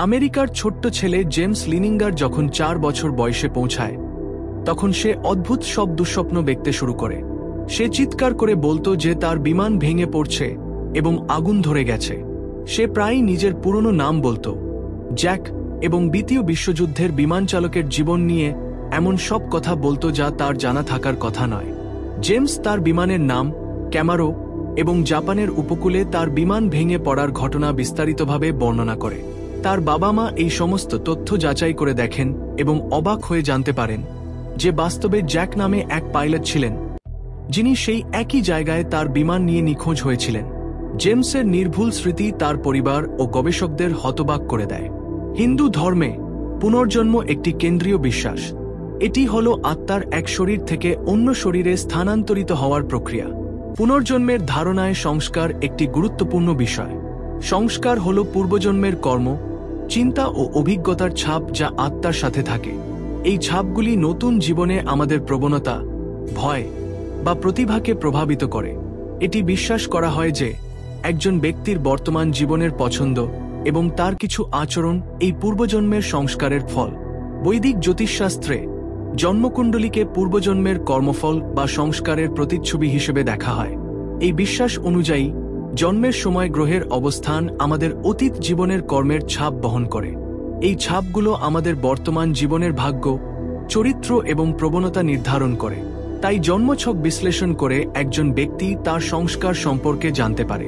আমেরিকার ছোট্ট ছেলে জেমস লিনিঙ্গার যখন 4 বছর বয়সে পৌঁছায় তখন সে অদ্ভুত সব দুঃস্বপ্ন দেখতে শুরু করে। সে চিৎকার করে বলতো যে তার বিমান ভেঙে পড়ছে এবং আগুন ধরে গেছে। সে প্রায়ই নিজের পুরনো নাম বলতো, জ্যাক, এবং দ্বিতীয় বিশ্বযুদ্ধের বিমান চালকের জীবন নিয়ে এমন সব কথা বলতো যা তার জানা থাকার কথা নয়। জেমস তার বিমানের নাম, ক্যামারো এবং জাপানের উপকূলে তার বিমান ভেঙে পড়ার ঘটনা বিস্তারিতভাবে বর্ণনা করে। তার বাবা মা এই সমস্ত তথ্য যাচাই করে দেখেন এবং অবাক হয়ে জানতে পারেন যে বাস্তবে জ্যাক নামে এক পাইলট ছিলেন, যিনি সেই একই জায়গায় তার বিমান নিয়ে নিখোঁজ হয়েছিলেন। জেমসের নির্ভুল স্মৃতি তার পরিবার ও গবেষকদের হতবাক করে দেয়। হিন্দু ধর্মে পুনর্জন্ম একটি কেন্দ্রীয় বিশ্বাস। এটি হল আত্মার এক শরীর থেকে অন্য শরীরে স্থানান্তরিত হওয়ার প্রক্রিয়া। পুনর্জন্মের ধারণায় সংস্কার একটি গুরুত্বপূর্ণ বিষয়। সংস্কার হল পূর্বজন্মের কর্ম, চিন্তা ও অভিজ্ঞতার ছাপ যা আত্মার সাথে থাকে। এই ছাপগুলি নতুন জীবনে আমাদের প্রবণতা, ভয় বা প্রতিভাকে প্রভাবিত করে। এটি বিশ্বাস করা হয় যে একজন ব্যক্তির বর্তমান জীবনের পছন্দ এবং তার কিছু আচরণ এই পূর্বজন্মের সংস্কারের ফল। বৈদিক জ্যোতিষশাস্ত্রে জন্মকুণ্ডলীকে পূর্বজন্মের কর্মফল বা সংস্কারের প্রতিচ্ছবি হিসেবে দেখা হয়। এই বিশ্বাস অনুযায়ী জন্মের সময় গ্রহের অবস্থান আমাদের অতীত জীবনের কর্মের ছাপ বহন করে। এই ছাপগুলো আমাদের বর্তমান জীবনের ভাগ্য, চরিত্র এবং প্রবণতা নির্ধারণ করে। তাই জন্মছক বিশ্লেষণ করে একজন ব্যক্তি তার সংস্কার সম্পর্কে জানতে পারে।